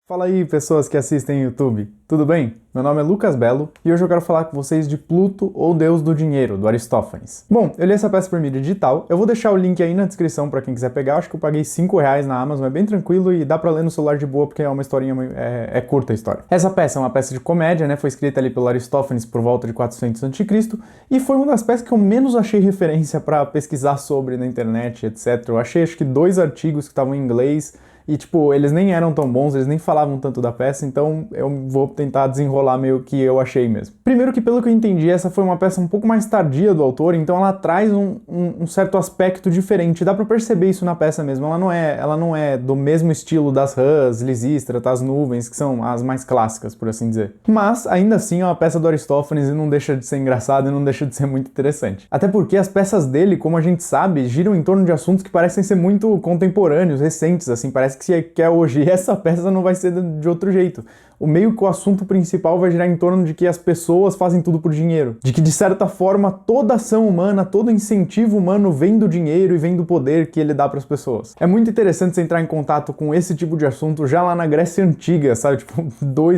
Fala aí, pessoas que assistem YouTube, tudo bem? Meu nome é Lucas Belo e hoje eu quero falar com vocês de Pluto, ou Deus do Dinheiro, do Aristófanes. Bom, eu li essa peça por mídia digital, eu vou deixar o link aí na descrição pra quem quiser pegar, acho que eu paguei R$ 5 na Amazon, é bem tranquilo e dá pra ler no celular de boa porque é uma historinha, é curta a história. Essa peça é uma peça de comédia, né, foi escrita ali pelo Aristófanes por volta de 400 a.C. e foi uma das peças que eu menos achei referência pra pesquisar sobre na internet, etc. Eu achei acho que 2 artigos que estavam em inglês, e, tipo, eles nem eram tão bons, eles nem falavam tanto da peça, então eu vou tentar desenrolar meio que eu achei mesmo. Primeiro que, pelo que eu entendi, essa foi uma peça um pouco mais tardia do autor, então ela traz um certo aspecto diferente. Dá pra perceber isso na peça mesmo. Ela não é do mesmo estilo das rãs, Lisístrata, as nuvens, que são as mais clássicas, por assim dizer. Mas, ainda assim, é uma peça do Aristófanes e não deixa de ser engraçada e não deixa de ser muito interessante. Até porque as peças dele, como a gente sabe, giram em torno de assuntos que parecem ser muito contemporâneos, recentes, assim, parece que se quer hoje, e essa peça não vai ser de outro jeito. Meio que o assunto principal vai girar em torno de que as pessoas fazem tudo por dinheiro. De que, de certa forma, toda ação humana, todo incentivo humano vem do dinheiro e vem do poder que ele dá para as pessoas. É muito interessante você entrar em contato com esse tipo de assunto já lá na Grécia Antiga, sabe? Tipo,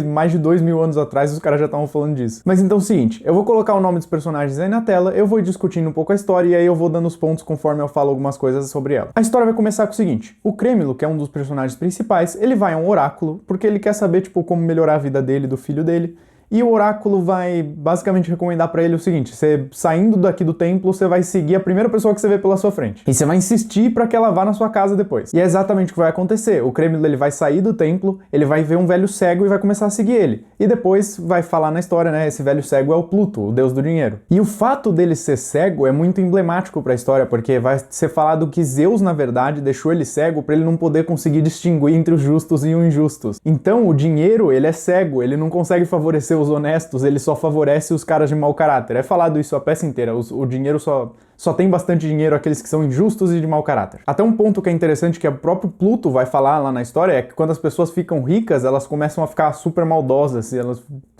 mais de 2.000 anos atrás os caras já estavam falando disso. Mas então é o seguinte, eu vou colocar o nome dos personagens aí na tela, eu vou ir discutindo um pouco a história e aí eu vou dando os pontos conforme eu falo algumas coisas sobre ela. A história vai começar com o seguinte, o Crêmilo, que é um dos personagens principais, ele vai a um oráculo porque ele quer saber, tipo, como melhorar a vida dele, do filho dele, e o oráculo vai basicamente recomendar pra ele o seguinte, você saindo daqui do templo, você vai seguir a primeira pessoa que você vê pela sua frente, e você vai insistir pra que ela vá na sua casa depois. E é exatamente o que vai acontecer, o Crêmilo ele vai sair do templo, ele vai ver um velho cego e vai começar a seguir ele, e depois vai falar na história, né, esse velho cego é o Pluto, o deus do dinheiro. E o fato dele ser cego é muito emblemático pra história, porque vai ser falado que Zeus, na verdade, deixou ele cego pra ele não poder conseguir distinguir entre os justos e os injustos. Então, o dinheiro, ele é cego, ele não consegue favorecer os honestos, ele só favorece os caras de mau caráter. É falado isso a peça inteira, o dinheiro só tem bastante dinheiro aqueles que são injustos e de mau caráter. Até um ponto que é interessante que o próprio Pluto vai falar lá na história é que quando as pessoas ficam ricas, elas começam a ficar super maldosas,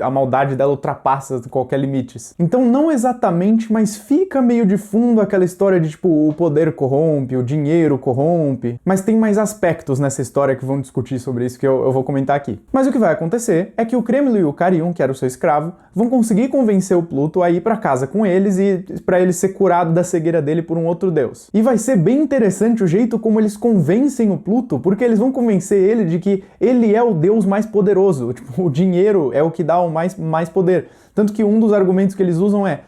a maldade dela ultrapassa qualquer limites. Então não exatamente, mas fica meio de fundo aquela história de tipo, o poder corrompe, o dinheiro corrompe, mas tem mais aspectos nessa história que vão discutir sobre isso que eu vou comentar aqui. Mas o que vai acontecer é que o Crêmilo e o Carium, que era o seu escravo, vão conseguir convencer o Pluto a ir pra casa com eles e pra ele ser curado da cegueira dele por um outro deus. E vai ser bem interessante o jeito como eles convencem o Pluto, porque eles vão convencer ele de que ele é o deus mais poderoso, tipo, o dinheiro é o que dá o mais poder. Tanto que um dos argumentos que eles usam é,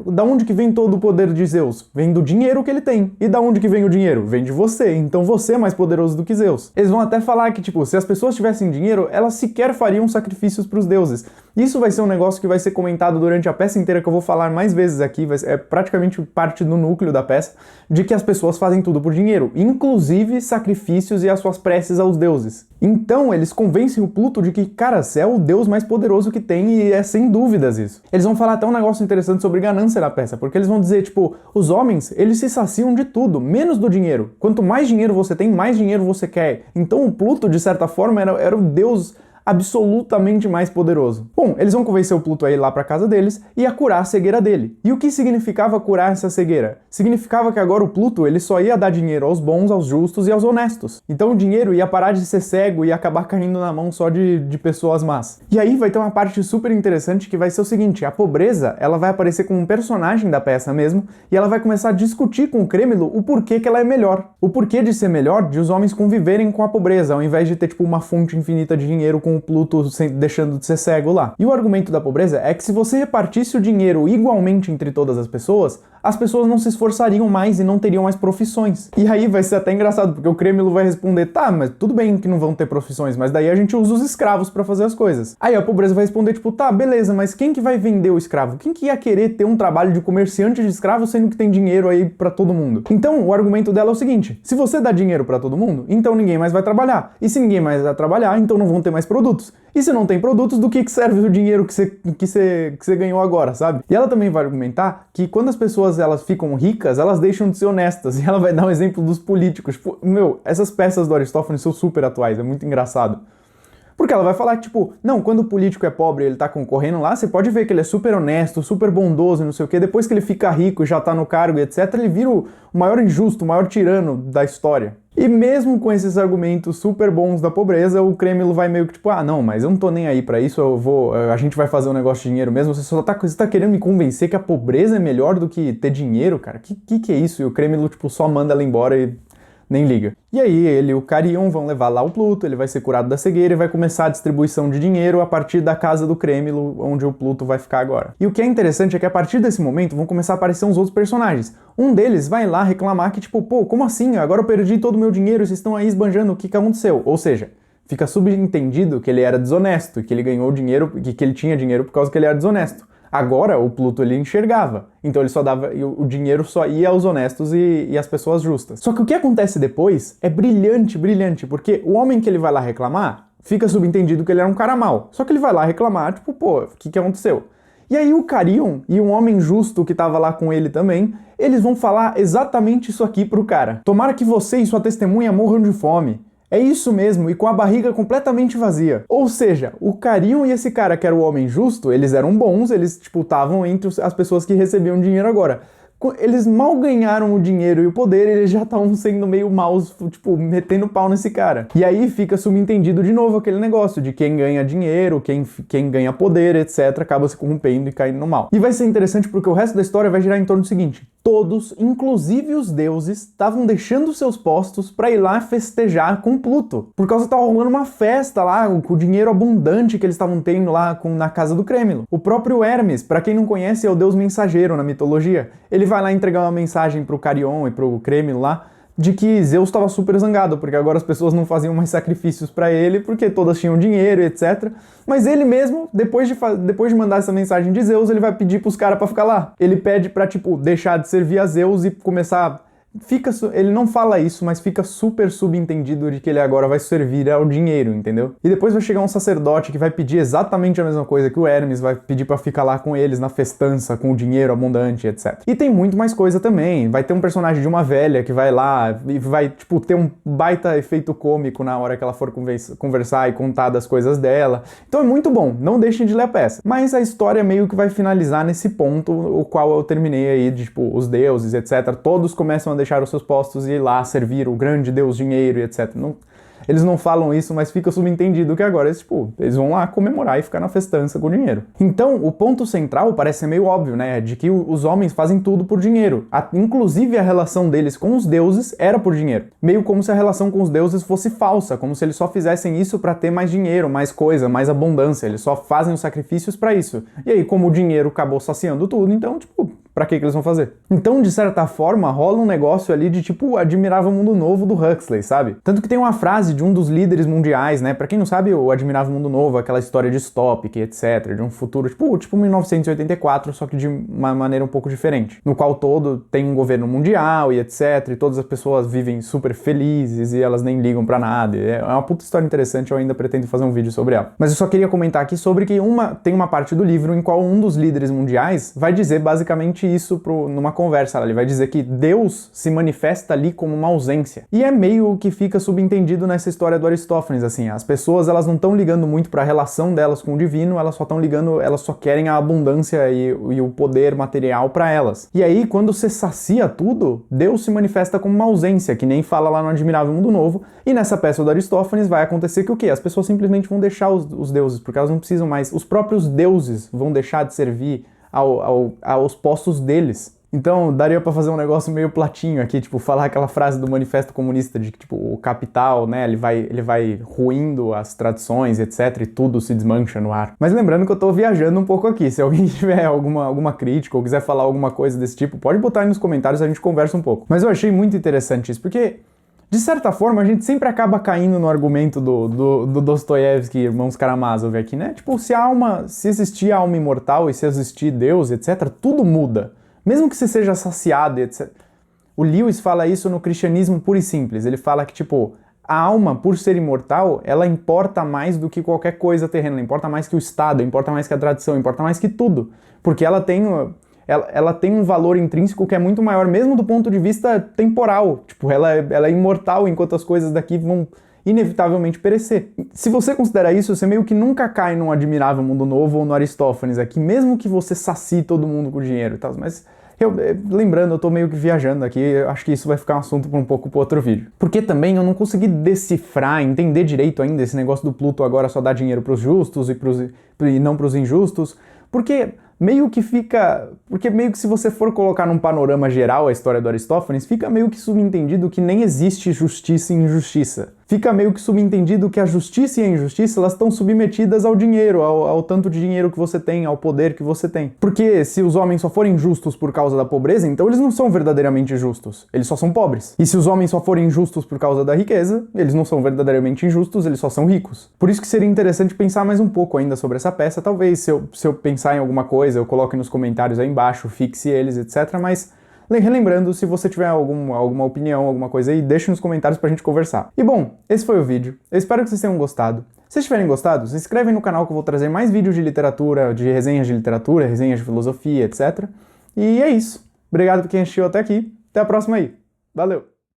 da onde que vem todo o poder de Zeus? Vem do dinheiro que ele tem. E da onde que vem o dinheiro? Vem de você, então você é mais poderoso do que Zeus. Eles vão até falar que, tipo, se as pessoas tivessem dinheiro, elas sequer fariam sacrifícios para os deuses. Isso vai ser um negócio que vai ser comentado durante a peça inteira, que eu vou falar mais vezes aqui, é praticamente parte do núcleo da peça, de que as pessoas fazem tudo por dinheiro, inclusive sacrifícios e as suas preces aos deuses. Então, eles convencem o Pluto de que, cara, você é o deus mais poderoso que tem e é sem dúvidas isso. Eles vão falar até um negócio interessante sobre ganância na peça, porque eles vão dizer, tipo, os homens, eles se saciam de tudo, menos do dinheiro. Quanto mais dinheiro você tem, mais dinheiro você quer. Então o Pluto, de certa forma, era o deus absolutamente mais poderoso. Bom, eles vão convencer o Pluto a ir lá pra casa deles e a curar a cegueira dele. E o que significava curar essa cegueira? Significava que agora o Pluto ele só ia dar dinheiro aos bons, aos justos e aos honestos. Então o dinheiro ia parar de ser cego e ia acabar caindo na mão só de pessoas más. E aí vai ter uma parte super interessante que vai ser o seguinte, a pobreza ela vai aparecer como um personagem da peça mesmo e ela vai começar a discutir com o Crêmilo o porquê que ela é melhor. O porquê de ser melhor de os homens conviverem com a pobreza, ao invés de ter tipo uma fonte infinita de dinheiro com o Pluto deixando de ser cego lá. E o argumento da pobreza é que se você repartisse o dinheiro igualmente entre todas as pessoas não se esforçariam mais e não teriam mais profissões. E aí vai ser até engraçado, porque o Crêmilo vai responder, tá, mas tudo bem que não vão ter profissões, mas daí a gente usa os escravos pra fazer as coisas. Aí a pobreza vai responder, tipo, tá, beleza, mas quem que vai vender o escravo? Quem que ia querer ter um trabalho de comerciante de escravo sendo que tem dinheiro aí pra todo mundo? Então, o argumento dela é o seguinte, se você dá dinheiro pra todo mundo, então ninguém mais vai trabalhar. E se ninguém mais vai trabalhar, então não vão ter mais produtos. E se não tem produtos, do que serve o dinheiro que você ganhou agora, sabe? E ela também vai argumentar que quando as pessoas elas ficam ricas, elas deixam de ser honestas. E ela vai dar um exemplo dos políticos. Tipo, essas peças do Aristófanes são super atuais, é muito engraçado. Porque ela vai falar que, tipo, não, quando o político é pobre e ele tá concorrendo lá, você pode ver que ele é super honesto, super bondoso, não sei o quê. Depois que ele fica rico e já tá no cargo e etc, ele vira o maior injusto, o maior tirano da história. E mesmo com esses argumentos super bons da pobreza, o Cremilo vai meio que tipo, ah, não, mas eu não tô nem aí pra isso, a gente vai fazer um negócio de dinheiro mesmo, você tá querendo me convencer que a pobreza é melhor do que ter dinheiro, cara? Que é isso? E o Cremilo, tipo, só manda ela embora e nem liga. E aí ele e o Carion vão levar lá o Pluto, ele vai ser curado da cegueira e vai começar a distribuição de dinheiro a partir da casa do Cremilo, onde o Pluto vai ficar agora. E o que é interessante é que a partir desse momento vão começar a aparecer uns outros personagens. Um deles vai lá reclamar que tipo, pô, como assim? Agora eu perdi todo o meu dinheiro, vocês estão aí esbanjando, o que aconteceu? Ou seja, fica subentendido que ele era desonesto, que ele ganhou dinheiro, que ele tinha dinheiro por causa que ele era desonesto. Agora, o Pluto ele enxergava, então ele só dava, o dinheiro só ia aos honestos e às pessoas justas. Só que o que acontece depois é brilhante, brilhante, porque o homem que ele vai lá reclamar, fica subentendido que ele era um cara mau. Só que ele vai lá reclamar, tipo, pô, o que aconteceu? E aí o Carion e um homem justo que tava lá com ele também, eles vão falar exatamente isso aqui pro cara. Tomara que você e sua testemunha morram de fome. É isso mesmo, e com a barriga completamente vazia. Ou seja, o Carion e esse cara que era o homem justo, eles eram bons, eles, tipo, estavam entre as pessoas que recebiam dinheiro agora. Eles mal ganharam o dinheiro e o poder, eles já estavam sendo meio maus, tipo, metendo pau nesse cara. E aí fica subentendido de novo aquele negócio de quem ganha dinheiro, quem ganha poder, etc, acaba se corrompendo e caindo no mal. E vai ser interessante porque o resto da história vai girar em torno do seguinte: todos, inclusive os deuses, estavam deixando seus postos pra ir lá festejar com Pluto. Por causa que tava rolando uma festa lá, com o dinheiro abundante que eles estavam tendo lá na casa do Cremilo. O próprio Hermes, pra quem não conhece, é o deus mensageiro na mitologia. Ele vai lá entregar uma mensagem pro Carion e pro Cremilo lá, de que Zeus estava super zangado, porque agora as pessoas não faziam mais sacrifícios para ele, porque todas tinham dinheiro, etc. Mas ele mesmo, depois de mandar essa mensagem de Zeus, ele vai pedir pros caras para ficar lá. Ele pede pra, tipo, deixar de servir a Zeus e começar... Ele não fala isso, mas fica super subentendido de que ele agora vai servir ao dinheiro, entendeu? E depois vai chegar um sacerdote que vai pedir exatamente a mesma coisa que o Hermes, vai pedir pra ficar lá com eles na festança, com o dinheiro abundante, etc. E tem muito mais coisa também. Vai ter um personagem de uma velha que vai lá e vai, tipo, ter um baita efeito cômico na hora que ela for conversar e contar das coisas dela. Então é muito bom, não deixem de ler a peça. Mas a história meio que vai finalizar nesse ponto, o qual eu terminei aí, de, tipo, os deuses, etc. Todos começam a deixar os seus postos e ir lá servir o grande deus dinheiro e etc. Eles não falam isso, mas fica subentendido que agora eles vão lá comemorar e ficar na festança com dinheiro. Então, o ponto central parece ser meio óbvio, né? De que os homens fazem tudo por dinheiro. Inclusive a relação deles com os deuses era por dinheiro. Meio como se a relação com os deuses fosse falsa, como se eles só fizessem isso para ter mais dinheiro, mais coisa, mais abundância. Eles só fazem os sacrifícios para isso. E aí, como o dinheiro acabou saciando tudo, então, tipo, pra que eles vão fazer? Então, de certa forma, rola um negócio ali de, tipo, Admirável Mundo Novo do Huxley, sabe? Tanto que tem uma frase de um dos líderes mundiais, né? Pra quem não sabe, o Admirável Mundo Novo, aquela história distópica, etc., de um futuro, tipo 1984, só que de uma maneira um pouco diferente, no qual todo tem um governo mundial e etc., e todas as pessoas vivem super felizes e elas nem ligam pra nada. É uma puta história interessante, eu ainda pretendo fazer um vídeo sobre ela. Mas eu só queria comentar aqui sobre que tem uma parte do livro em qual um dos líderes mundiais vai dizer basicamente isso numa conversa. Ele vai dizer que Deus se manifesta ali como uma ausência. E é meio que fica subentendido nessa história do Aristófanes, assim. As pessoas, elas não estão ligando muito para a relação delas com o divino, elas só querem a abundância e o poder material para elas. E aí, quando você sacia tudo, Deus se manifesta como uma ausência, que nem fala lá no Admirável Mundo Novo. E nessa peça do Aristófanes vai acontecer que o quê? As pessoas simplesmente vão deixar os deuses, porque elas não precisam mais. Os próprios deuses vão deixar de servir aos postos deles. Então, daria pra fazer um negócio meio platinho aqui, tipo, falar aquela frase do Manifesto Comunista de que, tipo, o capital, né, ele vai ruindo as tradições, etc, e tudo se desmancha no ar. Mas lembrando que eu tô viajando um pouco aqui. Se alguém tiver alguma crítica ou quiser falar alguma coisa desse tipo, pode botar aí nos comentários, a gente conversa um pouco. Mas eu achei muito interessante isso, porque... de certa forma, a gente sempre acaba caindo no argumento do Dostoiévski, Irmãos Karamazov aqui, né? Tipo, se existir alma imortal e se existir Deus, etc., tudo muda. Mesmo que você seja saciado, etc. O Lewis fala isso no Cristianismo Puro e Simples. Ele fala que, tipo, a alma, por ser imortal, ela importa mais do que qualquer coisa terrena. Ela importa mais que o Estado, importa mais que a tradição, importa mais que tudo. Porque ela tem um valor intrínseco que é muito maior, mesmo do ponto de vista temporal. Tipo, ela é imortal, enquanto as coisas daqui vão inevitavelmente perecer. Se você considera isso, você meio que nunca cai num Admirável Mundo Novo ou no Aristófanes aqui, mesmo que você sacie todo mundo com dinheiro e tal, mas... lembrando, eu tô meio que viajando aqui, eu acho que isso vai ficar um assunto para um pouco pro outro vídeo. Porque também eu não consegui decifrar, entender direito ainda esse negócio do Pluto agora só dá dinheiro pros justos e não pros injustos, porque meio que se você for colocar num panorama geral a história do Aristófanes, fica meio que subentendido que nem existe justiça e injustiça. Fica meio que subentendido que a justiça e a injustiça, elas estão submetidas ao dinheiro, ao tanto de dinheiro que você tem, ao poder que você tem. Porque se os homens só forem justos por causa da pobreza, então eles não são verdadeiramente justos, eles só são pobres. E se os homens só forem justos por causa da riqueza, eles não são verdadeiramente injustos, eles só são ricos. Por isso que seria interessante pensar mais um pouco ainda sobre essa peça, talvez se eu pensar em alguma coisa, eu coloque nos comentários aí embaixo, fixe eles, etc, mas... relembrando, se você tiver alguma opinião, alguma coisa aí, deixe nos comentários pra gente conversar. E bom, esse foi o vídeo. Eu espero que vocês tenham gostado. Se vocês tiverem gostado, se inscrevem no canal que eu vou trazer mais vídeos de literatura, de resenhas de literatura, resenhas de filosofia, etc. E é isso. Obrigado por quem assistiu até aqui. Até a próxima aí. Valeu!